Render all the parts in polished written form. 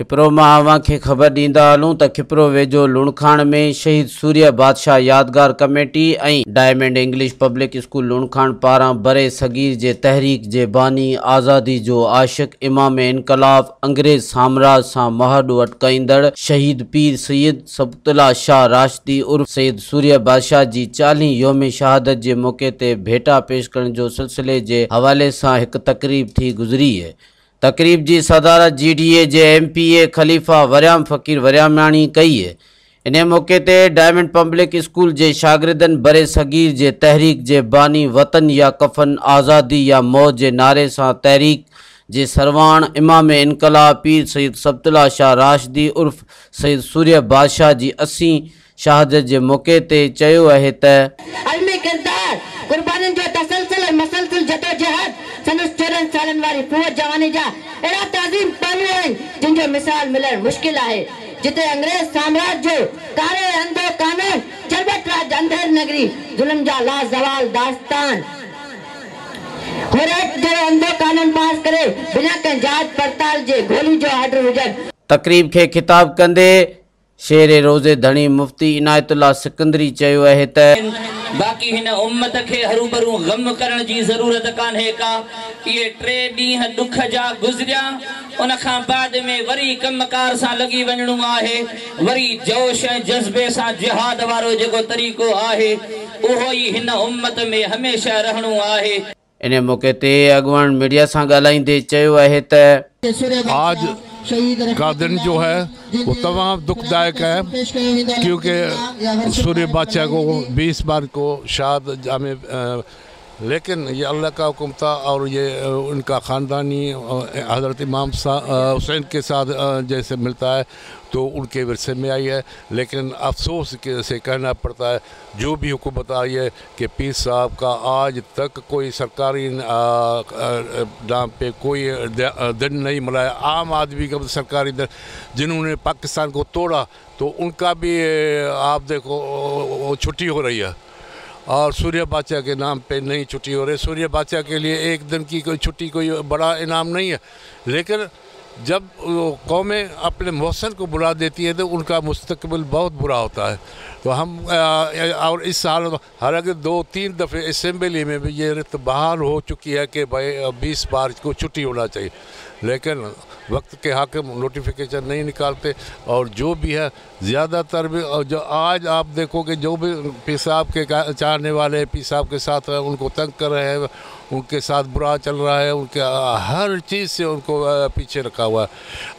खिपरो मां अव्हांखे ख़बर ॾींदा हलूं त खिपरो वेझो लुणखाण में शहीद सूर्य बादशाह यादगार कमेटी ऐं डायमंड इंग्लिश पब्लिक स्कूल लुणखाण पारां बरे सगीर जे तहरीक जे बानी आज़ादी जो आशिक इमाम इनकलाब अंग्रेज़ साम्राज सां महड अटकाईंदड़ शहीद पीर सैयद सबतुल्ला शाह राशिदी उर्फ सैयद सूर्य बादशाह जी 40 योम शहादत के मौके ते भेटा पेश करण जो सिलसिले के हवाले से एक तकरीब थी गुजरी है। तकरीब की सदारत GDA जे MPA खलीफ़ा वरियाम फ़कीर वरियामानी कई है। इन मौके ते डायमंड पब्लिक स्कूल के शागिर्दन बरे सगीर के तहरीक के बानी वतन या कफन आज़ादी या मौत के नारे से तहरीक जे सरवाण इमाम इनकलाब पीर सैयद सबतुल्ला शाह राशिदी उर्फ सैयद सूर्य बादशाह की 80 शहादत के मौके ते चयो है त सालन वारी फौज जवानी जा एड़ा ताज़ीम पानी है जिनजो मिसाल मिलन मुश्किल है। जिते अंग्रेज साम्राज्य जो कारे अंधो कानून चरबट राज अंधेर नगरी जुल्म जा लाजवाल दास्तान हुरत जो अंधो कानून पास करे बिना के जांच पड़ताल जे गोली जो आर्डर हुजन। तकरीब के खिताब कंदे शेर रोज़े धनी मुफ्ती इनायतुल्लाह सिकंदरी चयो है त बाकी हिन उम्मत के हरूभरू गम करण की जरूरत कान्हे का। ये 3 ॾींहं दुख जा गुजरिया उन खां बाद में वरी कमकार सा लगी वञणो आहे। वरी जोश ऐं जज्बे सा जिहाद वारो जेको तरीक़ो आहे उहो ही हिन उम्मत में हमेशा रहणो आहे। इन मौके ते अगवान मीडिया से ॻाल्हाईंदे चयो है त आज का दिन जो है वो तमाम दुखदायक है क्योंकि सूर्य बादशाह को 20 बार को शहादत जामे, लेकिन ये अल्लाह का हुक्म था और ये उनका ख़ानदानी हज़रत इमाम हुसैन के साथ जैसे मिलता है तो उनके विरसे में आई है। लेकिन अफसोस से कहना पड़ता है जो भी हुकूमत आई है कि पीर साहब का आज तक कोई सरकारी नाम पे कोई दिन नहीं मनाया। आम आदमी का सरकारी दिन जिन्होंने पाकिस्तान को तोड़ा तो उनका भी आप देखो छुट्टी हो रही है और सूर्य बादशाह के नाम पे नहीं छुट्टी हो रही। सूर्य बादशाह के लिए एक दिन की कोई छुट्टी कोई बड़ा इनाम नहीं है, लेकिन जब कौमें अपने मौसम को बुला देती है तो उनका मुस्तकबिल बहुत बुरा होता है। तो हम और इस साल हालांकि 2-3 दफ़े असम्बली में भी ये रित बहाल हो चुकी है कि भाई 20 बार को छुट्टी होना चाहिए, लेकिन वक्त के हाकिम नोटिफिकेशन नहीं निकालते। और जो भी है ज़्यादातर भी जो आज आप देखोगे जो भी पीर साहब के चाहने वाले पीर साहब के साथ उनको तंग कर रहे हैं, उनके साथ बुरा चल रहा है, उनके हर चीज़ से उनको पीछे रखा हुआ है।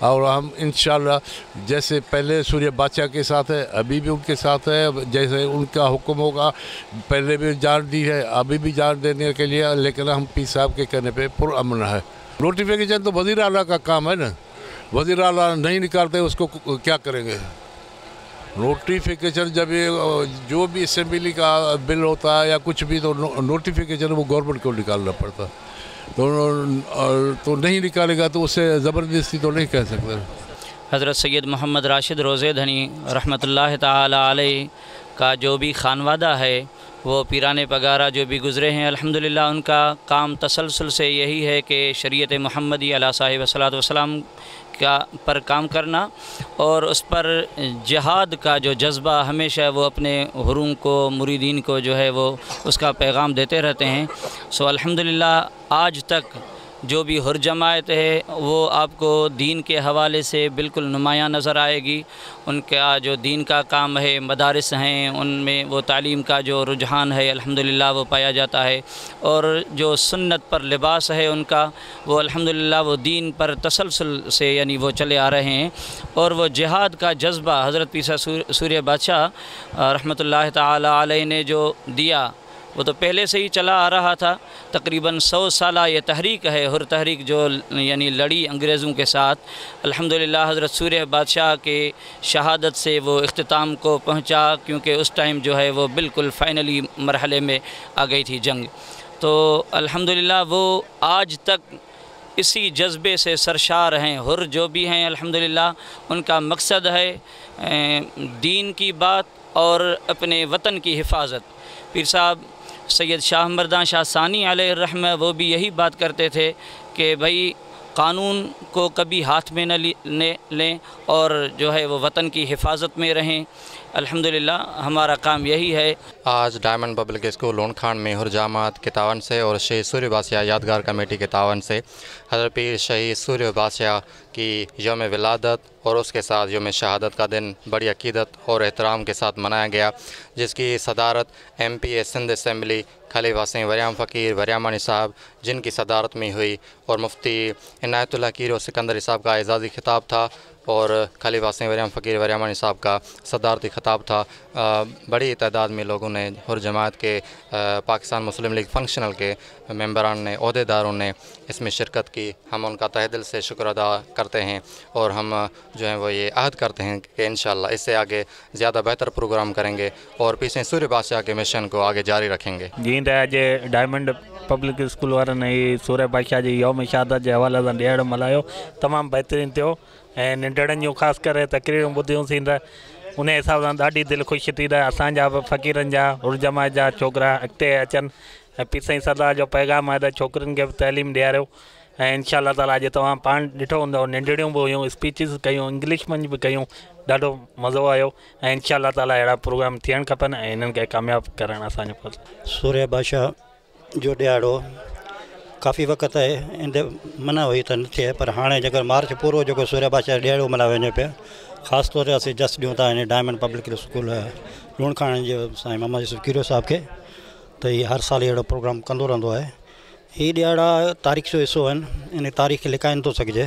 और हम इंशाल्लाह जैसे पहले सूर्य बादशाह के साथ है अभी भी उनके साथ है, जैसे उनका हुक्म होगा पहले भी जान दी है अभी भी जान देने के लिए, लेकिन हम पीर साहब के कहने पर पुरअमन है। नोटिफिकेशन तो वज़ीर आला का काम है ना, वज़ीर आला नहीं निकालते उसको क्या करेंगे। नोटिफिकेशन जब ये जो भी असेंबली का बिल होता है या कुछ भी तो नोटिफिकेशन वो गवर्नमेंट को निकालना पड़ता, तो नहीं निकालेगा तो उससे ज़बरदस्ती तो नहीं कह सकते। हज़रत सैयद मोहम्मद राशिद रोज़े धनी रहमतुल्लाह ताला अलैह का जो भी खानवादा है वो पीराने पगारा जो भी गुज़रे हैं अल्हम्दुलिल्लाह उनका काम तसलसल से यही है कि शरीयत मुहम्मदी अला साहिब सलात वसलाम का पर काम करना और उस पर जिहाद का जो जज्बा हमेशा वो अपने हुरूम को मुरीदीन को जो है वो उसका पैगाम देते रहते हैं। सो अल्हम्दुलिल्लाह आज तक जो भी हुर जमायत है वो आपको दीन के हवाले से बिल्कुल नुमायाँ नज़र आएगी। उनका जो दीन का काम है मदारिस हैं उनमें वो तालीम का जो रुझान है अल्हम्दुलिल्लाह वो पाया जाता है। और जो सुन्नत पर लिबास है उनका वो अल्हम्दुलिल्लाह वो दीन पर तसलसल से यानी वो चले आ रहे हैं। और वो जिहाद का जज्बा हज़रत पीर सूर्य बादशाह रहमतुल्लाह ताला अलैह ने जो दिया वो तो पहले से ही चला आ रहा था। तकरीबन 100 साल ये तहरीक है हुर तहरीक जो यानी लड़ी अंग्रेज़ों के साथ। अल्हम्दुलिल्लाह हज़रत सूर्य बादशाह के शहादत से वो इख्तिताम को पहुंचा, क्योंकि उस टाइम जो है वो बिल्कुल फ़ाइनली मरहले में आ गई थी जंग। तो अल्हम्दुलिल्लाह वो आज तक इसी जज्बे से सरशार हैं। हुर जो भी हैं अल्हम्दुलिल्लाह उनका मकसद है दीन की बात और अपने वतन की हिफाजत। पीर साहब सैयद शाह मर्दान शाह सानी अलैहि रहमह वो भी यही बात करते थे कि भाई कानून को कभी हाथ में न लें और जो है वो वतन की हिफाजत में रहें। अल्हम्दुलिल्लाह हमारा काम यही है। आज डायमंड पब्लिक स्कूल लूणखान में हुरजामात के तावन से और शहीद सूर्य बादशाह यादगार कमेटी के तावन से हज़रत पीर शहीद सूर्य बादशाह की यौम विलादत और उसके साथ यौम शहादत का दिन बड़ी अकीदत और एहतराम के साथ मनाया गया, जिसकी सदारत MP सिंध असम्बली खलीफा सिंह वरियाम फ़कीर वरियामानी साहब जिनकी सदारत में हुई और मुफ्ती इनायतुल्लाह कीर और सिकंदरी साहब का एजाज़ी खिताब था और खलीफा सिंह वरियाम फ़कीर वरियामानी साहब का सदारती खिताब था। बड़ी तादाद में लोगों ने और जमात के पाकिस्तान मुस्लिम लीग फंक्शनल के मेंबरान ने अहदेदारों ने इसमें शिरकत की। हम उनका तहे दिल से शुक्र अदा करते हैं और हम जो है वो ये अहद करते हैं कि इंशाअल्लाह इससे आगे ज़्यादा बेहतर प्रोग्राम करेंगे और पीछे सूर्य बादशाह के मिशन को आगे जारी रखेंगे। जी अॼु डायमंड पब्लिक स्कूल वारनि सूर्य बादशाह जी यौम शहादत जे हवाले सां ॾियणु मल्हायो, तमामु बहितरीनु थियो ऐं नंढड़नि जूं ख़ासि करे तक़रीरूं ॿुधियूंसीं त उन हिसाब सां ॾाढी दिलि ख़ुशि थी त असांजा बि फ़क़ीरनि जा उर्जमात जा छोकिरा अॻिते अचनि ऐं पीर साईं सरदार जो पैगाम आहे त छोकिरियुनि खे बि तइलीम ॾियारियो ऐं इंशाअल्लाह ताला अॼु तव्हां पाण ॾिठो हूंदव नंढड़ियूं बि हुयूं, स्पीचिस कयूं, इंग्लिश में बि कयूं, ॾाढो मज़ो आयो ऐं इंशाअल्लाह ताला अहिड़ा प्रोग्राम थियणु खपनि ऐं इन्हनि खे कामयाबु करणु असांजो फर्ज़ु। सूर्य बादशाह जो ॾियारो काफ़ी वक़्त आहे इन मना हुई त न थिए, पर हाणे जेकर मार्च पूरो जेको सूर्य बादशाह ॾियारो मल्हायो वञे पियो, ख़ासि तौर ते असीं जस्ट ॾियूं था हिन डायमंड पब्लिक स्कूल लूणखान जे साईं मोहम्मद यूसुफ कीरो साहब खे त हीउ हर साल अहिड़ो प्रोग्राम कंदो रहंदो आहे। हीअ ॾियारा तारीख़ जो हिसो आहिनि, इन तारीख़ खे लिकाए नथो सघिजे,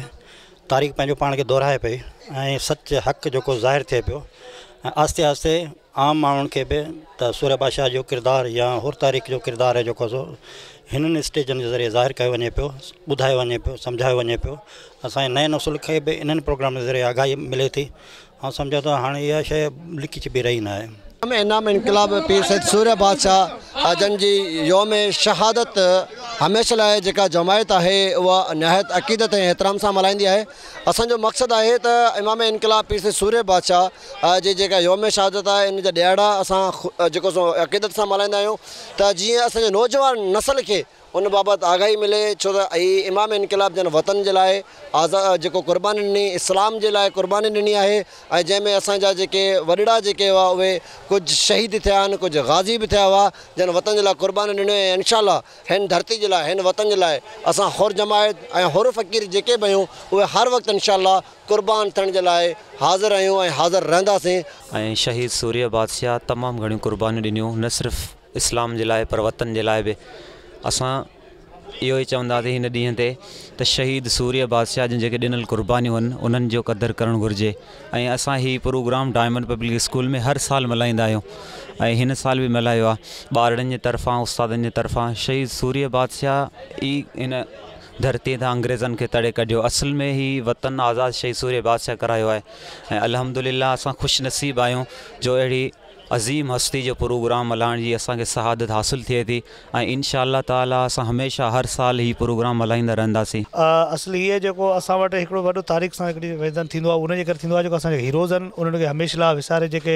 तारीख़ पंहिंजो पाण खे दोहराए पई ऐं सच हक़ जेको ज़ाहिर थिए पियो ऐं आहिस्ते आहिस्ते आम माण्हुनि खे बि त सूर्य बादशाह जो किरदारु या हुर तारीख़ जो किरदारु आहे जेको सो हिननि स्टेजनि जे ज़रिए ज़ाहिर कयो वञे पियो, ॿुधायो वञे पियो, सम्झायो वञे पियो। असांजे नए नसुल खे बि इन्हनि प्रोग्राम जे ज़रिए आगाही मिले थी। ऐं सम्झो त हाणे इहा शइ लिखी छिपी रही न आहे। इनाम इनकलाब पीर सैयद सूर्य बादशाह जन जी यौम शहादत हमेशह लाइ जेका जमायत आहे उहा निहायत अक़ीदत ऐं एहतराम सां मल्हाईंदी आहे। असांजो मक़सदु आहे त इमाम इनकलाब पीर सैयद सूर्य बादशाह जी जेका यौम शहादत आहे इन जा ॾियारा असां जेको सो अक़ीदत सां मल्हाईंदा आहियूं त जीअं असांजे नौजवान नसल खे उन बाबति आगाही मिले, छो त इमाम इनकलाब जन वतन जे लाइ आज़ाद जेको क़ुर्बानी ॾिनी, इस्लाम जे लाइ क़ुर्बानी ॾिनी आहे ऐं जंहिंमें असांजा जेके वॾड़ा जेके हुआ उहे कुझु शहीद थिया आहिनि, कुझु गाज़ी बि थिया हुआ जन वतन जे लाइ क़ुर्बानी ॾिनी ऐं इंशाअल्लाह हिन धरती जे लाइ हिन वतन जे लाइ असां हुर जमायत ऐं हुर फ़क़ीर जेके बि आहियूं उहे हर वक़्तु इंशाअल्लाह क़ुर्बान थियण जे लाइ हाज़िर आहियूं ऐं हाज़िर रहंदासीं। ऐं शहीद सूर्य बादशाह तमामु घणियूं क़ुर्बानियूं ॾिनियूं, न सिर्फ़ु इस्लाम जे लाइ पर वतन जे लाइ बि। असां इहो ई चवंदासीं हिन ॾींहं ते त शहीद सूर्य बादशाह जिन जेके ॾिनल क़ुर्बानियूं आहिनि उन्हनि जो क़दुरु करणु घुरिजे। ऐं असां हीउ प्रोग्राम डायमंड पब्लिक स्कूल में हर साल मल्हाईंदा आहियूं ऐं हिन साल बि मल्हायो आहे। ॿारनि जे तरफ़ां उस्तादनि जे तरफ़ां शहीद सूर्य बादशाह ई इन धरती तां अंग्रेज़नि खे तड़े कढियो, असल में ही वतन आज़ादु शहीद सूर्य बादशाह करायो आहे ऐं अल्हम्दुलिल्लाह असां ख़ुशि नसीब आहियूं जो अहिड़ी अज़ीम हस्ती जो प्रोग्राम मल्हाइण जी असांखे शहादत हासिल थिए थी ऐं इंशाअल्लाह ताला असां हमेशह हर साल ही प्रोग्राम मल्हाईंदा रहंदासीं। असली इहे जेको असां वटि हिकिड़ो वॾो तारीख़ सां हिकिड़ी वेदन थींदो आहे, उनजे करे थींदो आहे जेको असांजे हीरोज़ आहिनि उन्हनि खे हमेशह लाइ विसारे जेके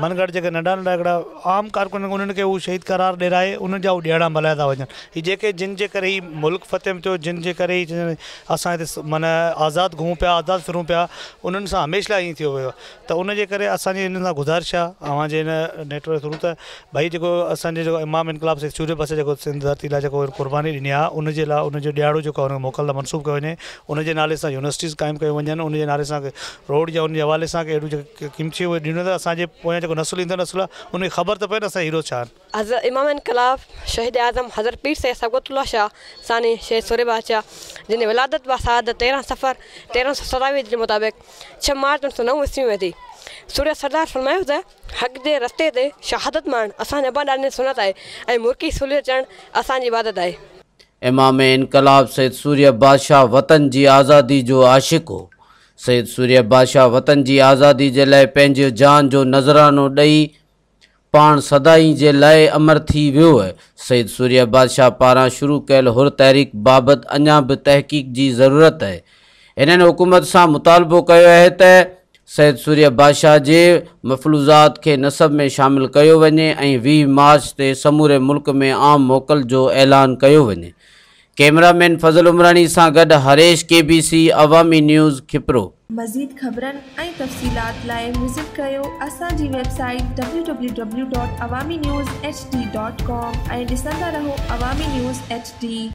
मनगढ़ जेके नंढा नंढा हिकिड़ा आम कारकुन उन्हनि खे उहो शहीद करार ॾिराए उन्हनि जा उहे ॾियारा मल्हाया था वञनि। हीअ जेके जिन जे करे ही मुल्क फ़तेह में थियो, जिन जे करे ही असां हिते माना आज़ादु घुमूं पिया, आज़ादु फिरूं पिया, उन्हनि सां हमेशह लाइ ईअं थियो वियो त उनजे करे असांजी हिन सां गुज़ारिश आहे अव्हां जे हिन नेटवर्क थ्रू त भई जेको असांजे जेको इमाम इनकलाब से सूर्य बादशाह जेको सिंध धरती लाइ जेको क़ुर्बानी ॾिनी आहे उनजे लाइ उनजो ॾियारो जेको आहे मोकल लाइ मनसूब कयो वञे, उनजे नाले सां यूनिवर्सिटीज़ क़ाइमु कयूं वञनि, उनजे नाले सां रोड या उनजे हवाले सां अहिड़ियूं जेके क़ीमती उहे ॾिनो त असांजे पोयां जेको नसुल ईंदो नसुल आहे उनखे ख़बर त पए न असां हीरो छा आहिनि। हज़रत इमाम इनकलाब शहीद आज़म हज़रत पीर सैयद सबक़तुल्लाह शाह सानी शहीद सूर्य बादशाह जिन विलादत व शहादत 13 सफ़र 1327 जे मुताबिक़ 6 मार्च 1909 ईस्वी में थी। सूर्य सरदार फरमायो त हक़ जे रस्ते ते शहादत माण असांजा ॾाढी सुनत आहे ऐं मुर्की सूर्य चढ़ण असांजी इबादत आहे। इमाम इनकलाब सैयद सूर्य बादशाह वतन जी आज़ादी जो आशिक़ हो। सैयद सूर्य बादशाह वतन जी आज़ादी जे लाइ पंहिंजे जान जो नज़रानो ॾेई पाण सदाई जे लाइ अमर थी वियो आहे। सैयद सूर्य बादशाह पारां शुरू कयल हुर तहरीक बाबति अञा बि तहक़ीक़ जी ज़रूरत आहे। इन्हनि हुकूमत सां मुतालबो कयो आहे त सैयद सूर्य बादशाह जे मफ़लूज़ात के नसब में शामिल कयो वञे ऐं 20 मार्च ते समूरे मुल्क में आम मोकल जो ऐलान कयो वञे। कैमरामैन फजल उमरानी सां गॾु हरेश KBC अवामी न्यूज़ खिपरो। मज़ीद ख़बरनि ऐं तफ़सीलात लाइ विज़िट कयो असांजी वेबसाइट www.awamiNewsHD.com ऐं ॾिसंदा रहो अवामी न्यूज़ HD।